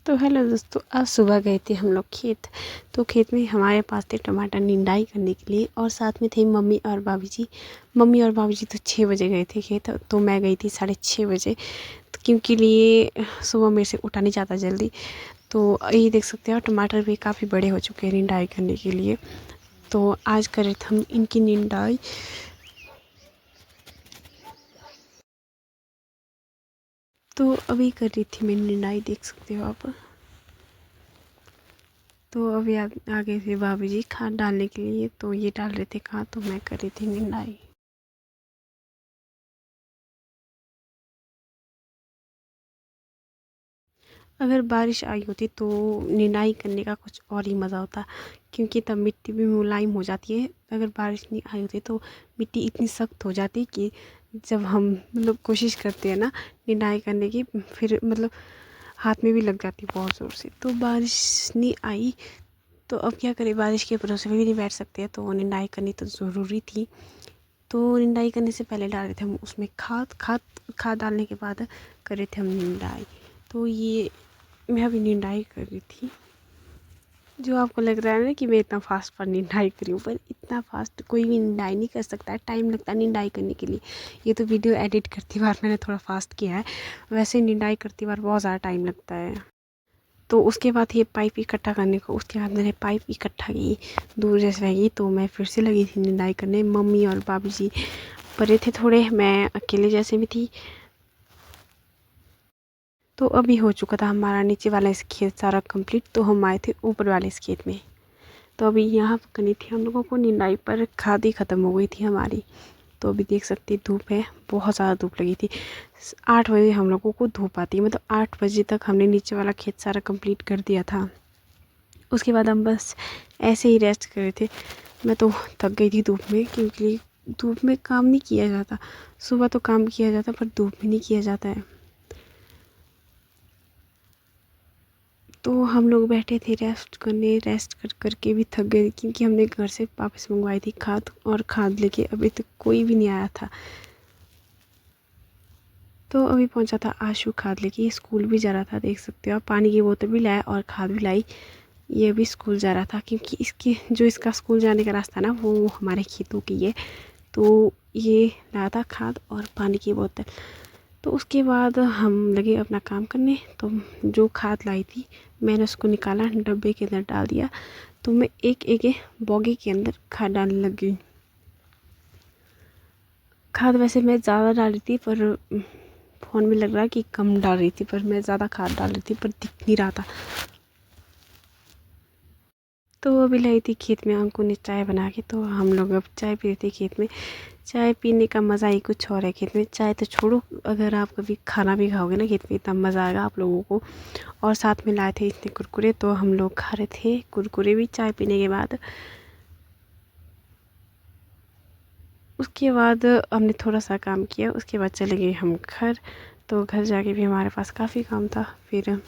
तो हेलो दोस्तों, आज सुबह गए थे हम लोग खेत। तो खेत में हमारे पास थे टमाटर निंदाई करने के लिए, और साथ में थे मम्मी और भाभी जी। मम्मी और भाभी जी तो 6 बजे गए थे खेत, तो मैं गई थी 6:30 बजे। तो क्योंकि लिए सुबह मेरे से उठा नहीं जाता जल्दी। तो यही देख सकते हो, टमाटर भी काफ़ी बड़े हो चुके हैं निंदाई करने के लिए। तो आज कर रहे थे हम इनकी निंदाई। तो अभी कर रही थी मैं निंदाई, देख सकते हो आप। तो अभी आगे थे भाभी जी खाद डालने के लिए, तो ये डाल रहे थे खाद, तो मैं कर रही थी निंदाई। अगर बारिश आई होती तो निनाई करने का कुछ और ही मज़ा होता, क्योंकि तब मिट्टी भी मुलायम हो जाती है। अगर बारिश नहीं आई होती तो मिट्टी इतनी सख्त हो जाती कि जब हम मतलब कोशिश करते हैं ना निनाई करने की, फिर मतलब हाथ में भी लग जाती बहुत ज़ोर से। तो बारिश नहीं आई तो अब क्या करें, बारिश के भरोसे भी नहीं बैठ सकते, तो निंदाई करनी तो ज़रूरी थी। तो निंदाई करने से पहले डाल रहे थे हम उसमें खाद खाद खाद डालने के बाद कर रहे थे हम निंदाई। तो ये मैं अभी निंदाई कर रही थी। जो आपको लग रहा है ना कि मैं इतना फास्ट पर निंदाई करी हूँ, पर इतना फास्ट कोई भी निंदाई नहीं कर सकता है, टाइम लगता है निंदाई करने के लिए। ये तो वीडियो एडिट करती बार मैंने थोड़ा फास्ट किया है, वैसे निंदाई करती बार बहुत ज़्यादा टाइम लगता है। तो उसके बाद ये पाइप इकट्ठा करने को, उसके बाद मैंने पाइप इकट्ठा की, दूर जैसे रहेगी, तो मैं फिर से लगी थी निंदाई करने। मम्मी और भाभी जी परे थे थोड़े, मैं अकेले जैसे भी थी। तो अभी हो चुका था हमारा नीचे वाला इस खेत सारा कंप्लीट, तो हम आए थे ऊपर वाले इस खेत में। तो अभी यहाँ करनी थी हम लोगों को निंदाई, पर खाद ही ख़त्म हो गई थी हमारी। तो अभी देख सकते धूप है, बहुत ज़्यादा धूप लगी थी। 8 बजे हम लोगों को धूप आती है, मतलब 8 बजे तक हमने नीचे वाला खेत सारा कंप्लीट कर दिया था। उसके बाद हम बस ऐसे ही रेस्ट कर रहे थे। मैं तो थक गई थी धूप में, क्योंकि धूप में काम नहीं किया जाता। सुबह तो काम किया जाता पर धूप में नहीं किया जाता है। तो हम लोग बैठे थे रेस्ट करने, रेस्ट कर करके भी थक गए, क्योंकि हमने घर से वापस मंगवाई थी खाद, और खाद लेके अभी तक कोई भी नहीं आया था। तो अभी पहुंचा था आशु खाद लेके, स्कूल भी जा रहा था, देख सकते हो आप। पानी की बोतल भी लाया और खाद भी लाई। ये भी स्कूल जा रहा था, क्योंकि इसका स्कूल जाने का रास्ता ना वो हमारे खेतों की है। तो ये लाया था खाद और पानी की बोतल। तो उसके बाद हम लगे अपना काम करने। तो जो खाद लाई थी मैंने उसको निकाला, डब्बे के अंदर डाल दिया। तो मैं एक एक बॉगी के अंदर खाद डालने लग गई। खाद वैसे मैं ज़्यादा डाल रही थी, पर फ़ोन में लग रहा कि कम डाल रही थी, पर मैं ज़्यादा खाद डाल रही थी, पर दिख नहीं रहा था। तो अभी लाई थी खेत में अंकु ने चाय बना के, तो हम लोग अब चाय पी रहे थे खेत में। चाय पीने का मज़ा ही कुछ और है खेत में। चाय तो छोड़ो, अगर आप कभी खाना भी खाओगे ना खेत में, इतना मज़ा आएगा आप लोगों को। और साथ में लाए थे इतने कुरकुरे, तो हम लोग खा रहे थे कुरकुरे भी चाय पीने के बाद। उसके बाद हमने थोड़ा सा काम किया, उसके बाद चले गए हम घर। तो घर जाके भी हमारे पास काफ़ी काम था। फिर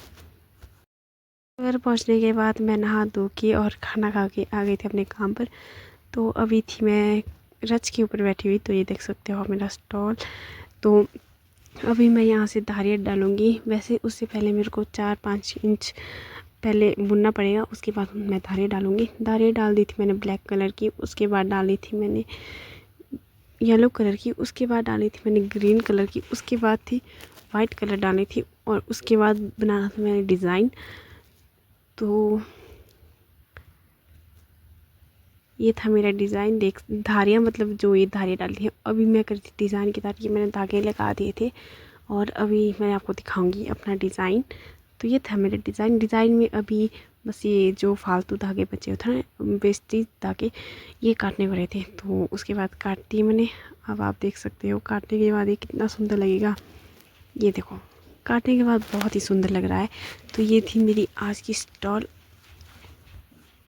घर पहुंचने के बाद मैं नहा धो के और खाना खा के आ गई थी अपने काम पर। तो अभी थी मैं रच के ऊपर बैठी हुई, तो ये देख सकते हो मेरा स्टॉल। तो अभी मैं यहाँ से धारियाँ डालूँगी। वैसे उससे पहले मेरे को 4-5 इंच पहले बुनना पड़ेगा, उसके बाद मैं धारियाँ डालूँगी। धारियाँ डाल दी थी मैंने ब्लैक कलर की, उसके बाद डाली थी मैंने येलो कलर की, उसके बाद डाली थी मैंने ग्रीन कलर की, उसके बाद थी वाइट कलर डाली थी, और उसके बाद बनाना था मैंने डिज़ाइन। तो ये था मेरा डिज़ाइन। देख धारियाँ, मतलब जो ये धारियाँ डाली थी, अभी मैं करती डिज़ाइन के साथ ये मैंने धागे लगा दिए थे, और अभी मैं आपको दिखाऊंगी अपना डिज़ाइन। तो ये था मेरा डिज़ाइन में अभी बस ये जो फालतू धागे बचे हुए थे ना, वेस्टेज धागे, ये काटने पड़े थे। तो उसके बाद काट दिए मैंने। अब आप देख सकते हो काटने के बाद ये कितना सुंदर लगेगा। ये देखो काटने के बाद बहुत ही सुंदर लग रहा है। तो ये थी मेरी आज की स्टॉल,